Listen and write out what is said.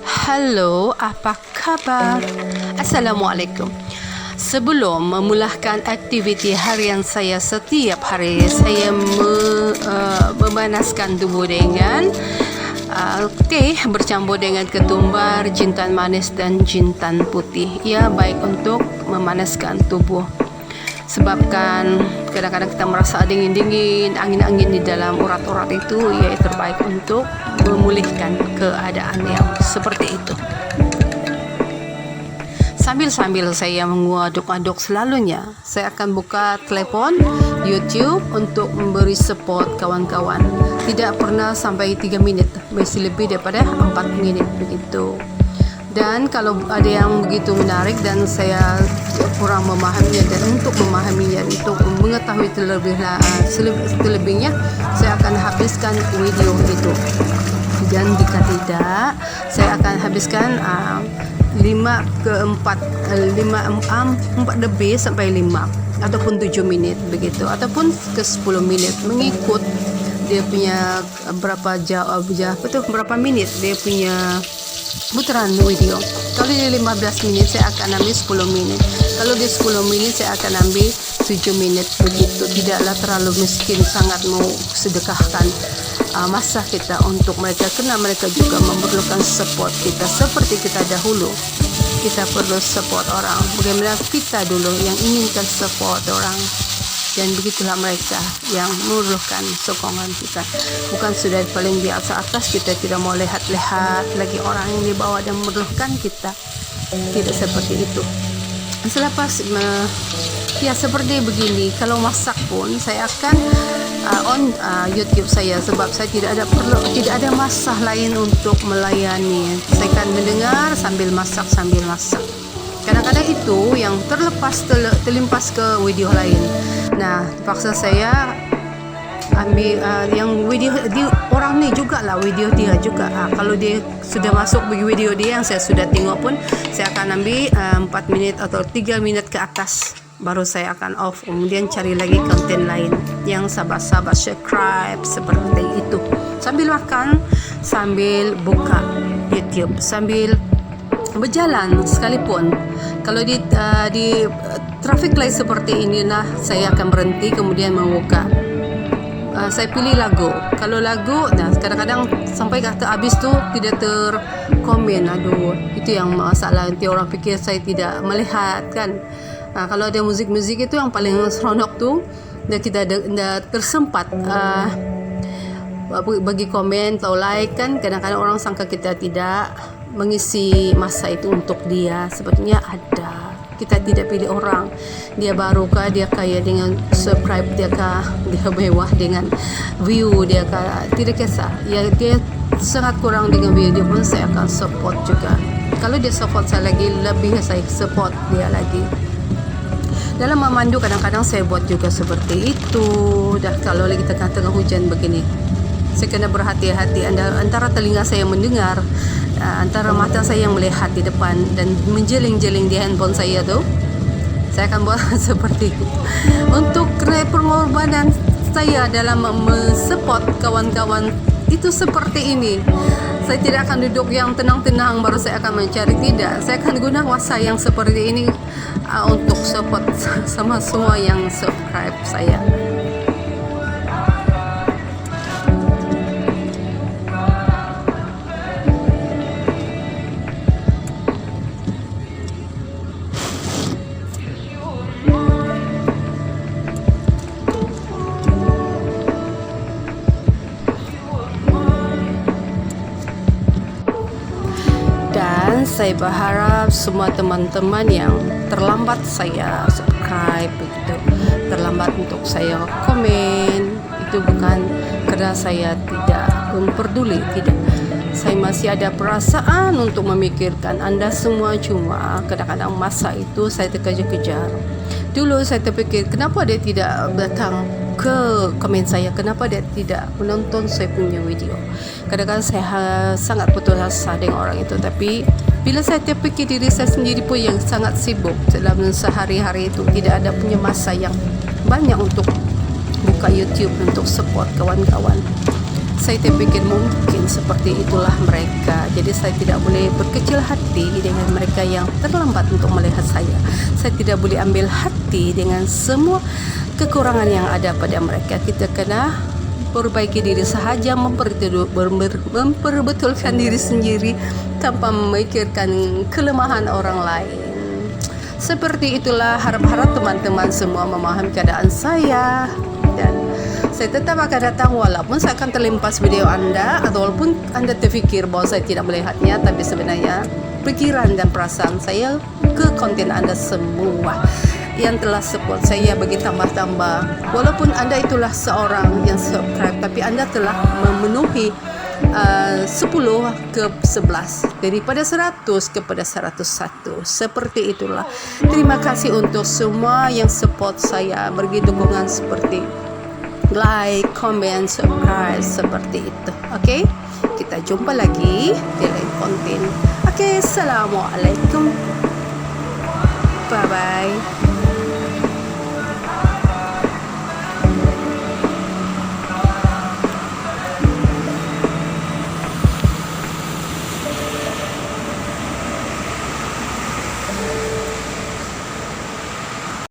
Halo, apa khabar? Assalamualaikum. Sebelum memulakan aktiviti harian saya setiap hari, saya memanaskan tubuh dengan teh bercampur dengan ketumbar, jintan manis dan jintan putih. Ia baik untuk memanaskan tubuh. Sebabkan kadang-kadang kita merasa dingin-dingin, angin-angin di dalam urat-urat itu, ia terbaik untuk memulihkan keadaan yang seperti itu. Sambil saya mengaduk-aduk selalunya, saya akan buka telepon YouTube untuk memberi support kawan-kawan. Tidak pernah sampai 3 minit, masih lebih daripada 4 minit begitu. Dan kalau ada yang begitu menarik dan saya kurang memahaminya, dan untuk memahaminya, untuk mengetahui selebihnya, saya akan habiskan video itu. Dan jika tidak, saya akan habiskan 4 lebih sampai 5 ataupun 7 minit begitu, ataupun ke 10 minit mengikut dia punya berapa minit dia punya putaran video. Kalau di 15 minit saya akan ambil 10 minit. Kalau di 10 menit saya akan ambil 7 menit begitu. Tidaklah terlalu miskin sangat mau sedekahkan masa kita untuk mereka, kerana mereka juga memerlukan support kita seperti kita dahulu. Kita perlu support orang. Bagaimana kita dulu yang inginkan support orang, dan begitulah mereka yang memerlukan sokongan kita. Bukan sudah paling di atas kita tidak mau lihat-lihat lagi orang yang di bawah dan memerlukan kita. Tidak seperti itu. Selepas seperti begini, kalau masak pun saya akan on YouTube saya, sebab saya tidak ada masa lain untuk melayani. Saya akan mendengar sambil masak. Kadang-kadang itu yang terlimpas ke video lain. Nah, terpaksa saya ambil yang video di orang ni jugalah, video dia juga. Kalau dia sudah masuk bagi video dia yang saya sudah tengok pun, saya akan ambil 4 minit atau 3 minit ke atas, baru saya akan off, kemudian cari lagi konten lain yang sahabat-sahabat subscribe seperti itu. Sambil makan, sambil buka YouTube, sambil berjalan sekalipun. Kalau di traffic light seperti ini, saya akan berhenti kemudian membuka. Saya pilih lagu. Kalau lagu, kadang-kadang sampai kata habis tu tidak terkomen. Aduh, itu yang masalah. Nanti orang fikir saya tidak melihat kan. Kalau ada muzik-muzik itu yang paling seronok tu, dan kita dah tersempat bagi komen atau like kan. Kadang-kadang orang sangka kita tidak mengisi masa itu untuk dia. Sebetulnya ada. Kita tidak pilih orang, dia baru kah, dia kaya dengan subscribe, dia kah, dia mewah dengan view, dia kah, tidak kisah ya, dia sangat kurang dengan view, dia pun saya akan support juga. Kalau dia support saya lagi, lebih saya support dia lagi. Dalam memandu kadang-kadang saya buat juga seperti itu. Dah kalau lagi tengah-tengah hujan begini, saya kena berhati-hati. Antara telinga saya mendengar, antara mata saya yang melihat di depan dan menjeling-jeling di handphone saya tu, saya akan buat seperti itu. Untuk pengorbanan saya dalam mensupport kawan-kawan itu seperti ini. Saya tidak akan duduk yang tenang-tenang baru saya akan mencari, tidak. Saya akan guna masa yang seperti ini untuk support sama semua yang subscribe saya. Saya berharap semua teman-teman yang terlambat saya subscribe begitu, terlambat untuk saya komen, itu bukan kerana saya tidak pun peduli, tidak. Saya masih ada perasaan untuk memikirkan anda semua, cuma kadang-kadang masa itu saya terkejar-kejar. Dulu saya terfikir, kenapa dia tidak datang ke komen saya, kenapa dia tidak menonton saya punya video. Kadang-kadang saya sangat putus asa dengan orang itu. Tapi bila saya terfikir diri saya sendiri pun yang sangat sibuk dalam sehari-hari itu, tidak ada punya masa yang banyak untuk buka YouTube untuk support kawan-kawan. Saya terpikir mungkin seperti itulah mereka. Jadi saya tidak boleh berkecil hati dengan mereka yang terlambat untuk melihat saya. Saya tidak boleh ambil hati dengan semua kekurangan yang ada pada mereka. Kita kena perbaiki diri sahaja, memperbetulkan diri sendiri tanpa memikirkan kelemahan orang lain. Seperti itulah, harap-harap teman-teman semua memahami keadaan saya, dan saya tetap akan datang walaupun saya akan terlimpas video Anda, atau walaupun Anda terfikir bahwa saya tidak melihatnya, tapi sebenarnya pikiran dan perasaan saya ke konten Anda semua yang telah support saya bagi tambah-tambah. Walaupun Anda itulah seorang yang subscribe, tapi Anda telah memenuhi 10 ke 11 daripada 100 kepada 101. Seperti itulah. Terima kasih untuk semua yang support saya, bagi dukungan seperti like, comment, subscribe, seperti itu. Okey, kita jumpa lagi di lain konten. Okey, assalamualaikum, bye bye.